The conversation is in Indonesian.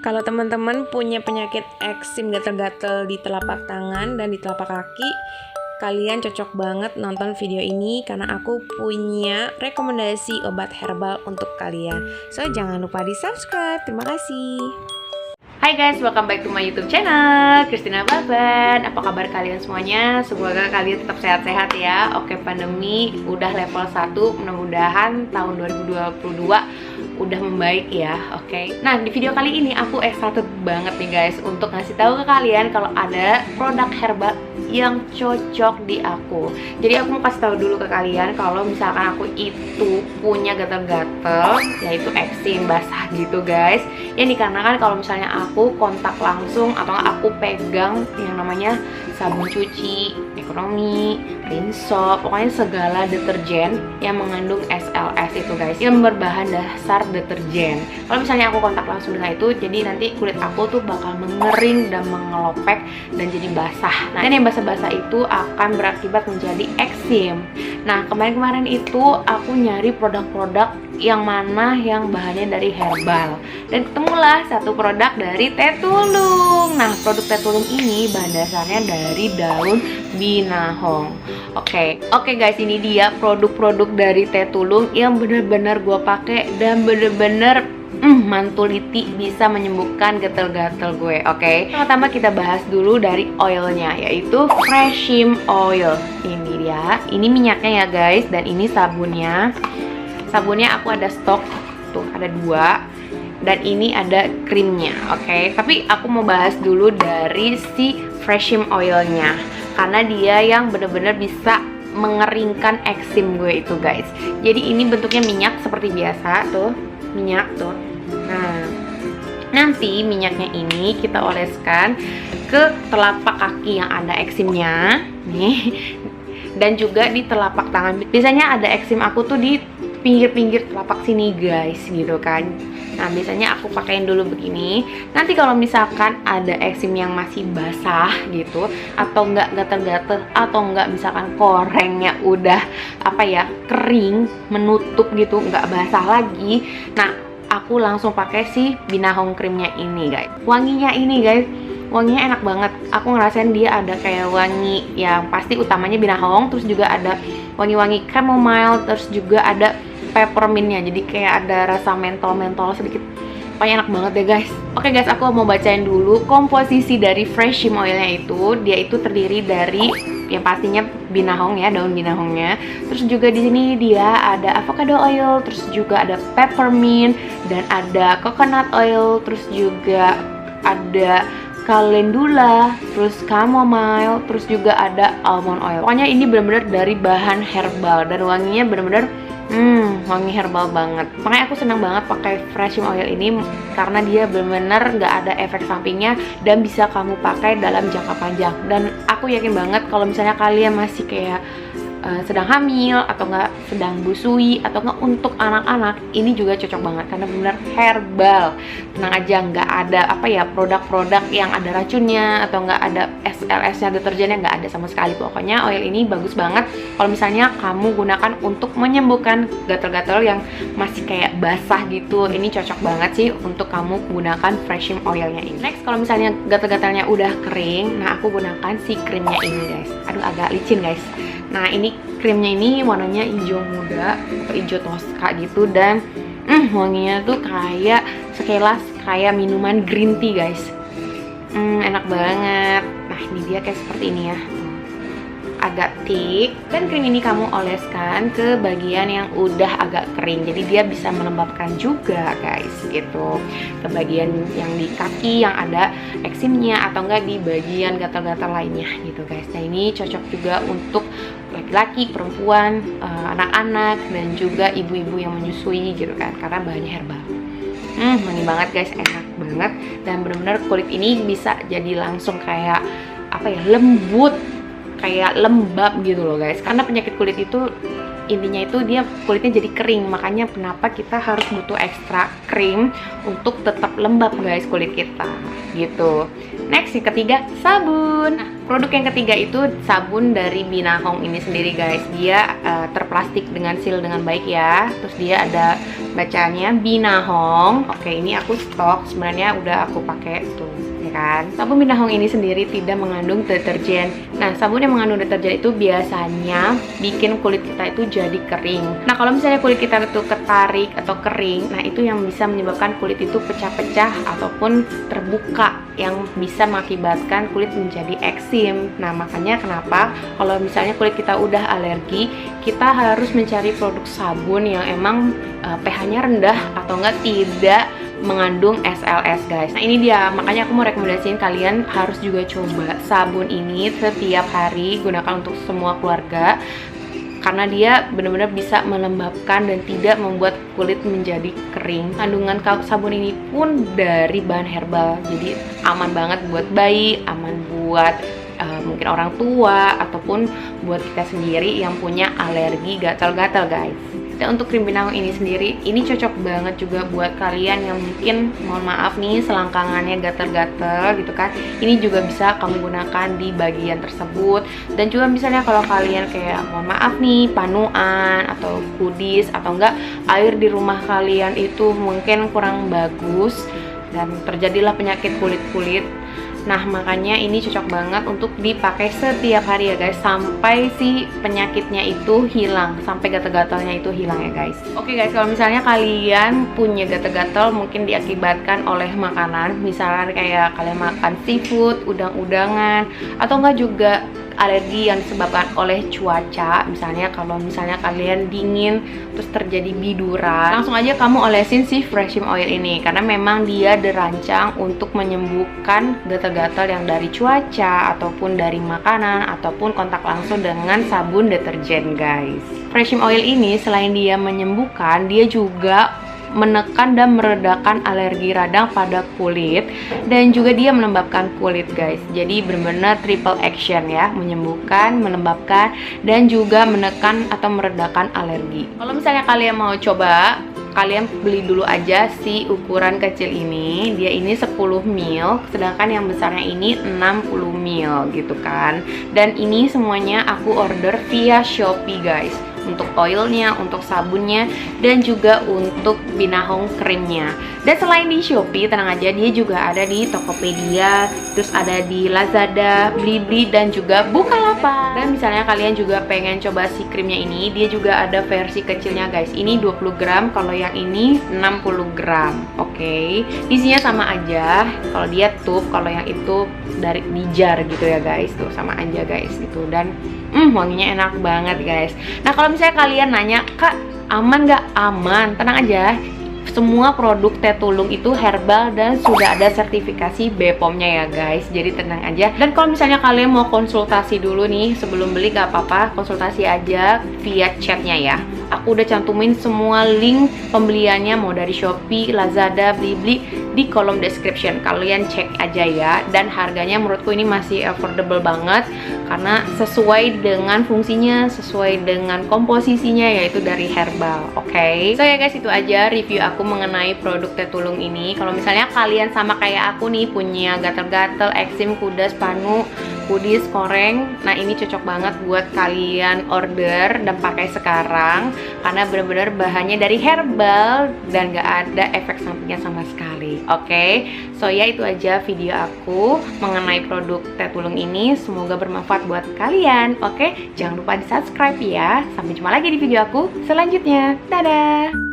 Kalau teman-teman punya penyakit eksim gatal-gatal di telapak tangan dan di telapak kaki, kalian cocok banget nonton video ini karena aku punya rekomendasi obat herbal untuk kalian. So, jangan lupa di subscribe. Terima kasih. Hai guys, welcome back to my YouTube channel, Christina Baban. Apa kabar kalian semuanya? Semoga kalian tetap sehat-sehat ya. Oke, pandemi udah level 1, mudah-mudahan tahun 2022 udah membaik ya. Oke. Nah, di video kali ini aku excited banget nih guys untuk ngasih tahu ke kalian kalau ada produk herbal yang cocok di aku. Jadi aku mau kasih tahu dulu ke kalian kalau misalkan aku itu punya gatal-gatal, yaitu eksim basah gitu guys. Yang dikarenakan kalau misalnya aku kontak langsung atau aku pegang yang namanya sabun cuci, ekonomi, rinso, pokoknya segala deterjen yang mengandung SLS itu guys, yang berbahan dasar deterjen. Kalau misalnya aku kontak langsung dengan itu, jadi nanti kulit aku tuh bakal mengering dan mengelopek dan jadi basah. Nah, yang basah-basah itu akan berakibat menjadi eksim. Nah, kemarin-kemarin itu aku nyari produk-produk yang mana yang bahannya dari herbal, dan ketemulah satu produk dari teh tulung. Nah, produk teh tulung ini bahan dasarnya dari daun binahong. Oke guys, ini dia produk-produk dari teh tulung yang bener-bener gue pakai dan bener-bener mantuliti bisa menyembuhkan gatal-gatal gue. Oke. Pertama kita bahas dulu dari oilnya, yaitu Freshim Oil. Ini dia, ini minyaknya ya guys, dan ini sabunnya. Sabunnya aku ada stok, tuh ada 2, dan ini ada krimnya, oke. Tapi aku mau bahas dulu dari si Freshim Oilnya, karena dia yang bener-bener bisa mengeringkan eksim gue itu guys. Jadi ini bentuknya minyak seperti biasa, tuh minyak tuh. Nah, nanti minyaknya ini kita oleskan ke telapak kaki yang ada eksimnya nih, dan juga di telapak tangan. Biasanya ada eksim aku tuh di pinggir-pinggir telapak sini guys, gitu kan. Nah, biasanya aku pakein dulu begini. Nanti kalau misalkan ada eksim yang masih basah gitu, atau enggak gatal-gatal, atau enggak misalkan korengnya udah kering, menutup gitu, enggak basah lagi. Nah, aku langsung pakai si binahong krimnya ini guys. Wanginya ini guys, wanginya enak banget. Aku ngerasain dia ada kayak wangi yang pasti utamanya binahong, terus juga ada wangi-wangi chamomile, terus juga ada peppermintnya, jadi kayak ada rasa mentol-mentol sedikit. Pokoknya enak banget deh guys. Oke guys, aku mau bacain dulu komposisi dari Freshim Oilnya itu. Dia itu terdiri dari yang pastinya binahong ya, daun binahongnya. Terus juga di sini dia ada avocado oil, terus juga ada peppermint, dan ada coconut oil, terus juga ada calendula, terus chamomile, terus juga ada almond oil. Pokoknya ini benar-benar dari bahan herbal dan wanginya benar-benar wangi herbal banget. Makanya aku senang banget pakai Freshim Oil ini karena dia benar-benar nggak ada efek sampingnya dan bisa kamu pakai dalam jangka panjang. Dan aku yakin banget kalau misalnya kalian masih kayak sedang hamil atau nggak sedang busui atau nggak untuk anak-anak, ini juga cocok banget karena benar herbal. Tenang aja, nggak ada produk-produk yang ada racunnya atau nggak ada SLS-nya, deterjennya nggak ada sama sekali. Pokoknya oil ini bagus banget kalau misalnya kamu gunakan untuk menyembuhkan gatal-gatal yang masih kayak basah gitu. Ini cocok banget sih untuk kamu gunakan Freshim Oilnya ini. Next, kalau misalnya gatal-gatalnya udah kering, nah aku gunakan si krimnya ini guys. Aduh, agak licin guys. Nah, ini krimnya ini warnanya hijau muda atau hijau toska gitu, dan wanginya tuh kayak sekilas kayak minuman green tea guys. Enak banget. Nah, ini dia kayak seperti ini ya, agak thick. Dan krim ini kamu oleskan ke bagian yang udah agak kering, jadi dia bisa melembabkan juga guys gitu, ke bagian yang di kaki yang ada eksimnya atau enggak di bagian gatal-gatal lainnya gitu guys. Nah, ini cocok juga untuk laki-laki, perempuan, anak-anak, dan juga ibu-ibu yang menyusui gitu kan, karena bahannya herbal. Wangi banget guys, enak banget, dan benar-benar kulit ini bisa jadi langsung kayak lembut, kayak lembab gitu loh guys. Karena penyakit kulit itu intinya itu dia kulitnya jadi kering, makanya kenapa kita harus butuh ekstra krim untuk tetap lembab guys kulit kita gitu. Next, yang ketiga, sabun. Nah, produk yang ketiga itu sabun dari Binahong ini sendiri guys. Dia terplastik dengan seal dengan baik ya. Terus dia ada bacaannya Binahong. Oke, ini aku stok, sebenarnya udah aku pakai tuh, ya kan. Sabun Binahong ini sendiri tidak mengandung deterjen. Nah, sabun yang mengandung deterjen itu biasanya bikin kulit kita itu jadi kering. Nah, kalau misalnya kulit kita itu ketarik atau kering, nah itu yang bisa menyebabkan kulit itu pecah-pecah ataupun terbuka, yang bisa mengakibatkan kulit menjadi eksim. Nah, makanya kenapa kalau misalnya kulit kita udah alergi, kita harus mencari produk sabun yang emang pH-nya rendah atau enggak tidak mengandung SLS guys. Nah, ini dia, makanya aku mau rekomendasiin kalian harus juga coba sabun ini setiap hari, gunakan untuk semua keluarga karena dia benar-benar bisa melembabkan dan tidak membuat kulit menjadi kering. Kandungan sabun ini pun dari bahan herbal, jadi aman banget buat bayi, aman buat mungkin orang tua ataupun buat kita sendiri yang punya alergi gatal-gatal guys. Dan untuk krim Binahong ini sendiri, ini cocok banget juga buat kalian yang mungkin, mohon maaf nih, selangkangannya gatel-gatel gitu kan. Ini juga bisa kamu gunakan di bagian tersebut. Dan juga misalnya kalau kalian kayak, mohon maaf nih, panuan atau kudis atau enggak, air di rumah kalian itu mungkin kurang bagus dan terjadilah penyakit kulit-kulit. Nah, makanya ini cocok banget untuk dipakai setiap hari ya guys, sampai si penyakitnya itu hilang, sampai gatal-gatalnya itu hilang ya guys. Oke guys, kalau misalnya kalian punya gatal-gatal mungkin diakibatkan oleh makanan, misalnya kayak kalian makan seafood, udang-udangan, atau enggak juga alergi yang disebabkan oleh cuaca, misalnya kalau misalnya kalian dingin terus terjadi biduran, langsung aja kamu olesin si Freshim Oil ini karena memang dia dirancang untuk menyembuhkan gatal-gatal yang dari cuaca ataupun dari makanan ataupun kontak langsung dengan sabun deterjen guys. Freshim Oil ini selain dia menyembuhkan, dia juga menekan dan meredakan alergi radang pada kulit dan juga dia melembabkan kulit guys. Jadi benar-benar triple action ya, menyembuhkan, melembabkan dan juga menekan atau meredakan alergi. Kalau misalnya kalian mau coba, kalian beli dulu aja si ukuran kecil ini. Dia ini 10 ml, sedangkan yang besarnya ini 60 ml gitu kan. Dan ini semuanya aku order via Shopee guys, untuk oilnya, untuk sabunnya, dan juga untuk Binahong krimnya. Dan selain di Shopee, tenang aja, dia juga ada di Tokopedia, terus ada di Lazada, Blibli, dan juga Bukalapak. Dan misalnya kalian juga pengen coba si krimnya ini, dia juga ada versi kecilnya guys. Ini 20 gram, kalau yang ini 60 gram. Oke, isinya sama aja. Kalau dia tube, kalau yang itu dari di jar gitu ya guys. Tuh sama aja guys gitu. Dan wanginya enak banget guys. Nah, kalau misalnya kalian nanya, Kak, aman nggak? Aman, tenang aja. Semua produk teh tulung itu herbal dan sudah ada sertifikasi BPOM-nya ya guys. Jadi tenang aja. Dan kalau misalnya kalian mau konsultasi dulu nih sebelum beli, gak apa-apa, konsultasi aja via chatnya ya. Aku udah cantumin semua link pembeliannya, mau dari Shopee, Lazada, Blibli, di kolom description. Kalian cek aja ya. Dan harganya menurutku ini masih affordable banget karena sesuai dengan fungsinya, sesuai dengan komposisinya, yaitu dari herbal. Oke. So ya guys, itu aja review aku mengenai produk teh tulung ini. Kalau misalnya kalian sama kayak aku nih, punya gatal-gatal, eksim, kudas, panu, kudis, koreng, nah ini cocok banget buat kalian order dan pakai sekarang karena benar-benar bahannya dari herbal dan gak ada efek sampingnya sama sekali. Oke, so ya itu aja video aku mengenai produk teh tulung ini. Semoga bermanfaat buat kalian. Oke, jangan lupa di subscribe ya. Sampai jumpa lagi di video aku selanjutnya. Dadah.